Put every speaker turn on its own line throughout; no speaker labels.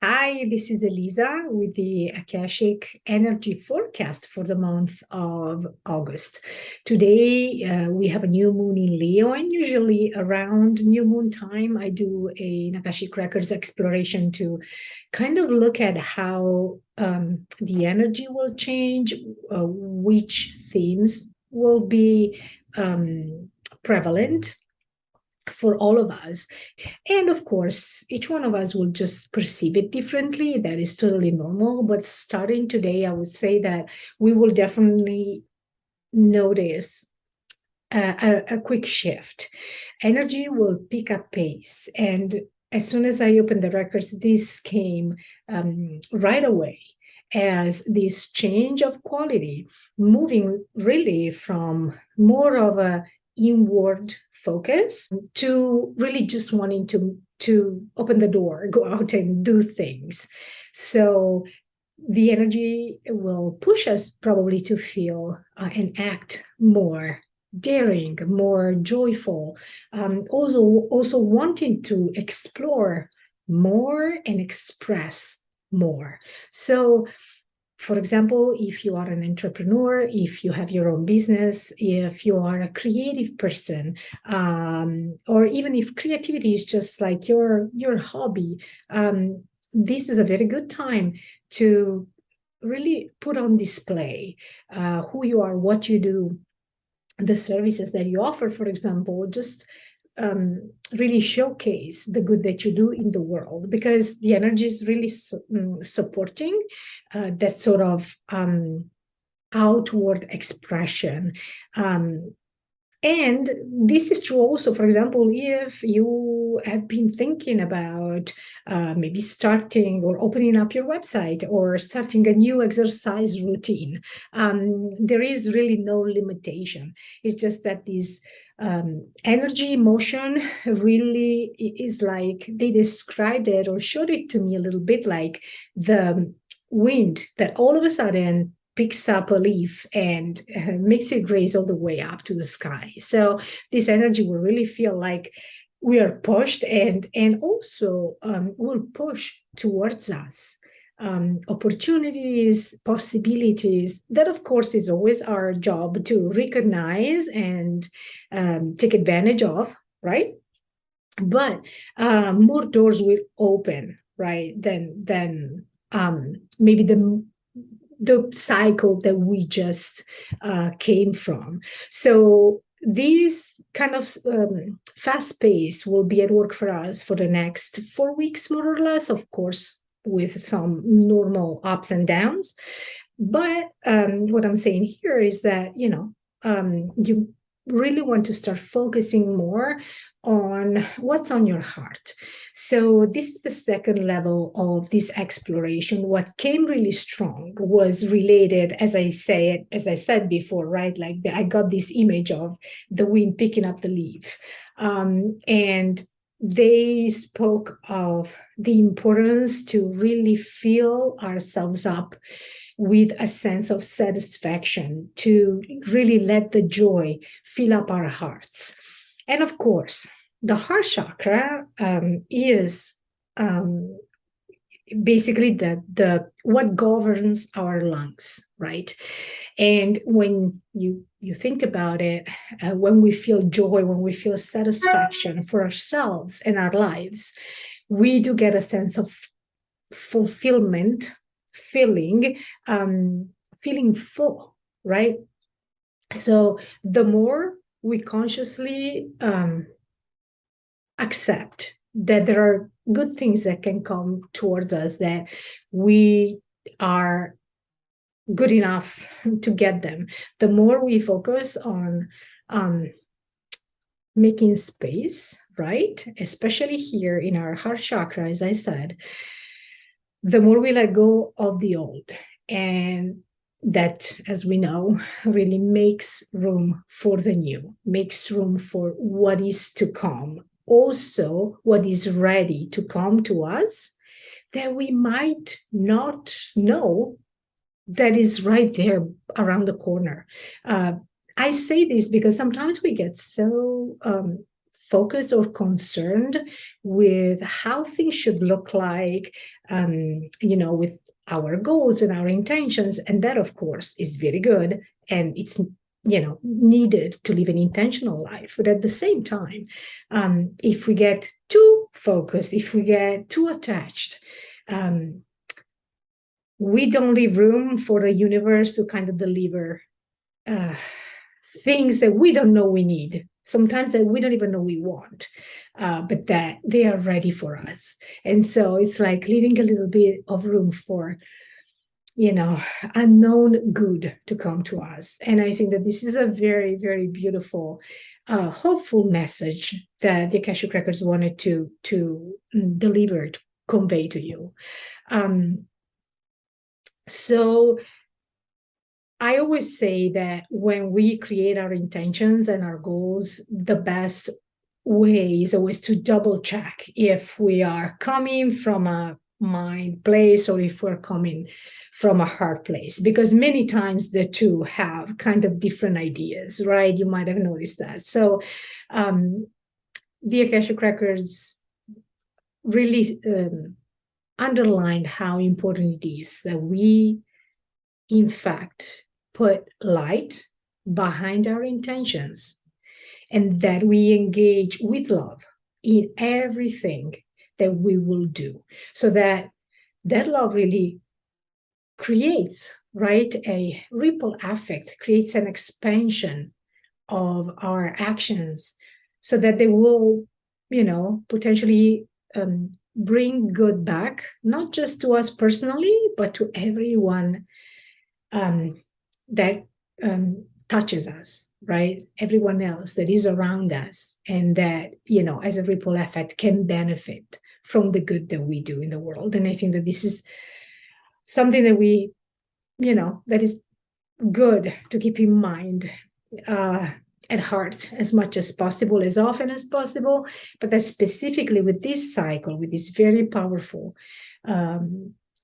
Hi, this is Elisa with the Akashic energy forecast for the month of August. Today, we have a new moon in Leo, and usually around new moon time, I do an Akashic Records exploration to kind of look at how the energy will change, which themes will be prevalent for all of us. And of course, each one of us will just perceive it differently. That is totally normal. But starting today, I would say that we will definitely notice a quick shift. Energy will pick up pace. And as soon as I opened the records, this came right away as this change of quality, moving really from more of a inward focus to really just wanting to open the door, go out and do things. So the energy will push us probably to feel and act more daring, more joyful, also wanting to explore more and express more. So for example, if you are an entrepreneur, if you have your own business, if you are a creative person, or even if creativity is just like your hobby, this is a very good time to really put on display who you are, what you do, the services that you offer, for example, just really showcase the good that you do in the world, because the energy is really supporting that sort of outward expression. And this is true also, for example, if you have been thinking about maybe starting or opening up your website or starting a new exercise routine, there is really no limitation. It's just that this energy motion really is like, they described it or showed it to me a little bit like the wind that all of a sudden picks up a leaf and makes it raise all the way up to the sky. So this energy will really feel like we are pushed and also will push towards us opportunities, possibilities. That, of course, is always our job to recognize and take advantage of, right? But more doors will open, right? Than maybe the cycle that we just came from. So these kind of fast pace will be at work for us for the next 4 weeks, more or less, of course, with some normal ups and downs. But what I'm saying here is that, you really want to start focusing more on what's on your heart. So this is the second level of this exploration. What came really strong was related, as I said before, right? Like I got this image of the wind picking up the leaf. And they spoke of the importance to really fill ourselves up with a sense of satisfaction, to really let the joy fill up our hearts. And of course, the heart chakra is basically the what governs our lungs, right? And when you think about it, when we feel joy, when we feel satisfaction for ourselves and our lives, we do get a sense of fulfillment, feeling full, right? So the more we consciously accept that there are good things that can come towards us, that we are good enough to get them, the more we focus on making space, right? Especially here in our heart chakra, as I said, the more we let go of the old. And that, as we know, really makes room for the new, makes room for what is to come. Also, what is ready to come to us that we might not know that is right there around the corner. I say this because sometimes we get so focused or concerned with how things should look like, with our goals and our intentions. And that, of course, is very good. And it's needed to live an intentional life. But at the same time, if we get too focused, if we get too attached, we don't leave room for the universe to kind of deliver things that we don't know we need, sometimes that we don't even know we want, but that they are ready for us. And so it's like leaving a little bit of room for unknown good to come to us. And I think that this is a very, very beautiful, hopeful message that the Akashic Records wanted to deliver, to convey to you. So I always say that when we create our intentions and our goals, the best way is always to double check if we are coming from a mind place or if we're coming from a heart place, because many times the two have kind of different ideas, right? You might have noticed that. So the Akashic Records really underlined how important it is that we, in fact, put light behind our intentions, and that we engage with love in everything that we will do, so that love really creates, right, a ripple effect, creates an expansion of our actions, so that they will, potentially bring good back, not just to us personally, but to everyone that touches us, right? Everyone else that is around us, and that, as a ripple effect, can benefit from the good that we do in the world. And I think that this is something that we, that is good to keep in mind at heart as much as possible, as often as possible, but that specifically with this cycle, with this very powerful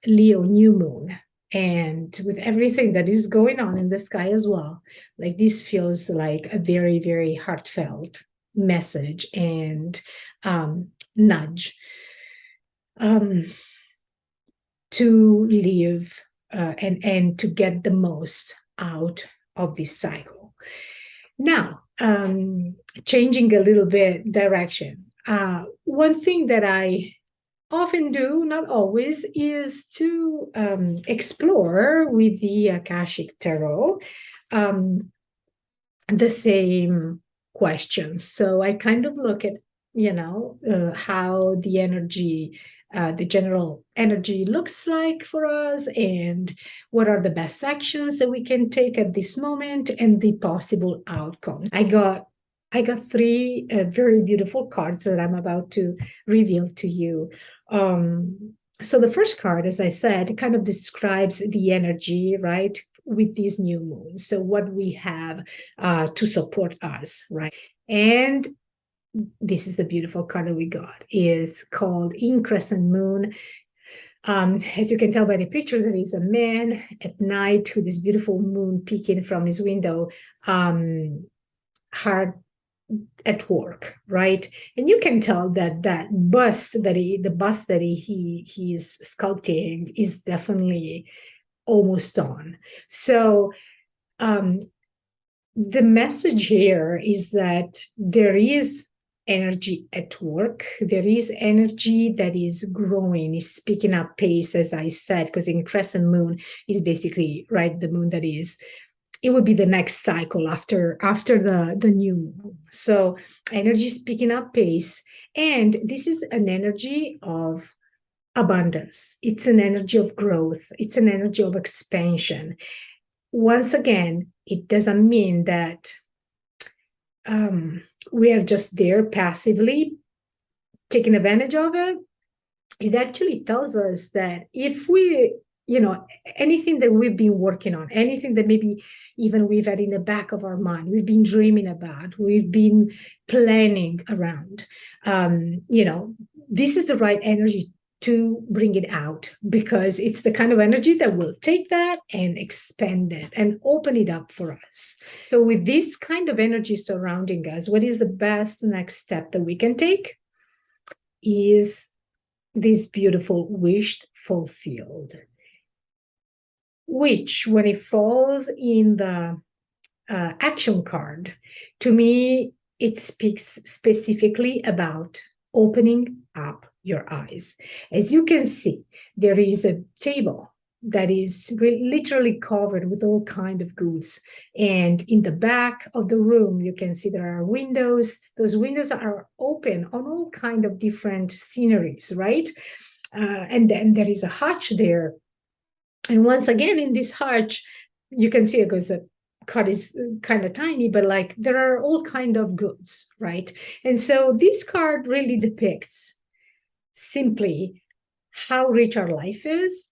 Leo new moon, and with everything that is going on in the sky as well, like this feels like a very, very heartfelt message and nudge to live and to get the most out of this cycle. Now, changing a little bit direction, one thing that I often do, not always, is to explore with the Akashic Tarot the same questions. So I kind of look at, how the energy, the general energy looks like for us, and what are the best actions that we can take at this moment, and the possible outcomes. I got three very beautiful cards that I'm about to reveal to you. So the first card, as I said, kind of describes the energy, right, with these new moons. So what we have to support us, right? And this is the beautiful card that we got, is called In Crescent Moon. As you can tell by the picture, there is a man at night with this beautiful moon peeking from his window, hard at work, right? And you can tell that the bust that he's sculpting is definitely almost on. So the message here is that there is energy at work. There is energy that is growing, is picking up pace, as I said, because in crescent moon is basically, right, the moon that is, it would be the next cycle after the new moon. So energy is picking up pace, and this is an energy of abundance. It's an energy of growth. It's an energy of expansion. Once again, it doesn't mean that we are just there passively taking advantage of it. It actually tells us that if we, anything that we've been working on, anything that maybe even we've had in the back of our mind, we've been dreaming about, we've been planning around, this is the right energy to bring it out, because it's the kind of energy that will take that and expand it and open it up for us. So with this kind of energy surrounding us, what is the best next step that we can take is this beautiful wish fulfilled, which when it falls in the action card, to me, it speaks specifically about opening up your eyes. As you can see, there is a table that is literally covered with all kind of goods. And in the back of the room, you can see there are windows. Those windows are open on all kind of different sceneries, right? And then there is a hatch there. And once again, in this hatch, you can see, because the card is kind of tiny, but like there are all kind of goods, right? And so this card really depicts simply how rich our life is.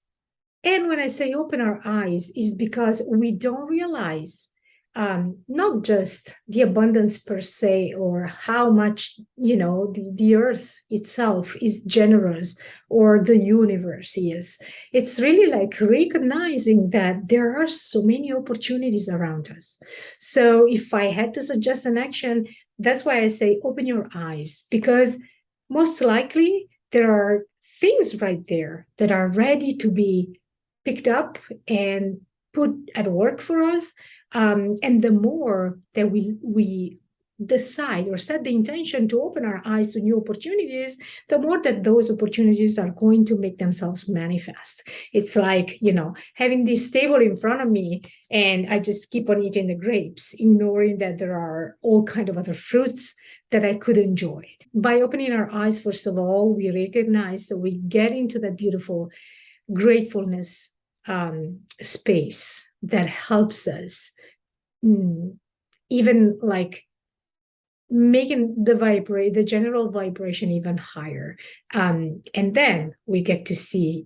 And when I say open our eyes, is because we don't realize not just the abundance per se, or how much, the earth itself is generous, or the universe is. It's really like recognizing that there are so many opportunities around us. So if I had to suggest an action, that's why I say open your eyes, because most likely there are things right there that are ready to be picked up and put at work for us. And the more that we decide or set the intention to open our eyes to new opportunities, the more that those opportunities are going to make themselves manifest. It's like, having this table in front of me and I just keep on eating the grapes, ignoring that there are all kind of other fruits that I could enjoy. By opening our eyes, first of all, we recognize that we get into that beautiful gratefulness space that helps us even like making the general vibration even higher. And then we get to see,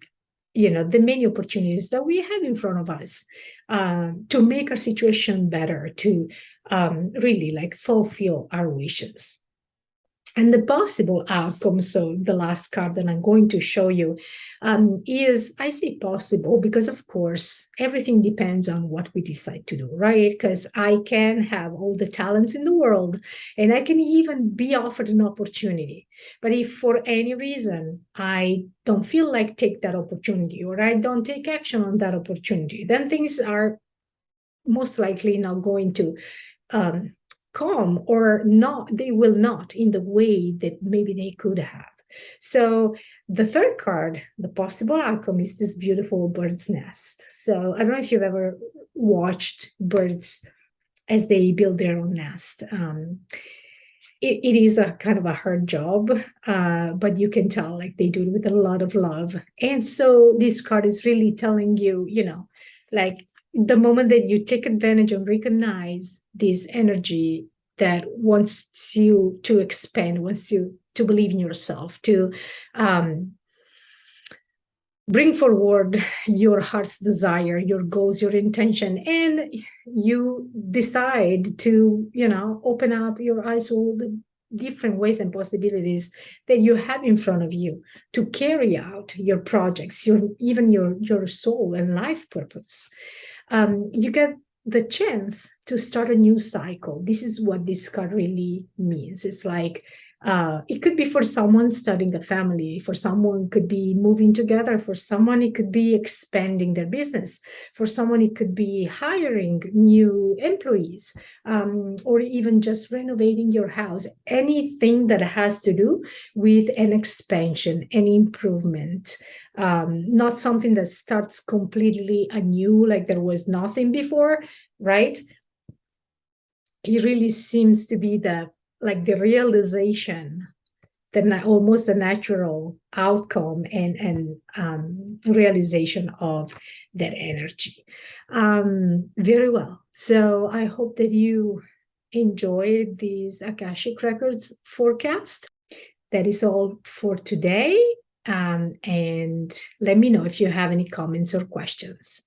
the many opportunities that we have in front of us to make our situation better, to really like fulfill our wishes. And the possible outcome, so the last card that I'm going to show you is, I say possible, because of course, everything depends on what we decide to do, right? Because I can have all the talents in the world, and I can even be offered an opportunity. But if for any reason I don't feel like take that opportunity, or I don't take action on that opportunity, then things are most likely not going to come, or not, they will not in the way that maybe they could have. So the third card, the possible outcome, is this beautiful bird's nest. So I don't know if you've ever watched birds as they build their own nest. It is a kind of a hard job, but you can tell like they do it with a lot of love. And so this card is really telling you, like the moment that you take advantage and recognize this energy that wants you to expand, wants you to believe in yourself, to bring forward your heart's desire, your goals, your intention, and you decide to, open up your eyes to all the different ways and possibilities that you have in front of you to carry out your projects, even your soul and life purpose. You get the chance to start a new cycle. This is what this card really means. It's like, it could be for someone starting a family, for someone it could be moving together, for someone it could be expanding their business, for someone it could be hiring new employees, or even just renovating your house. Anything that has to do with an expansion, an improvement, not something that starts completely anew, like there was nothing before, right? It really seems to be the realization, almost a natural outcome and realization of that energy. Very well. So I hope that you enjoyed these Akashic Records forecast. That is all for today. And let me know if you have any comments or questions.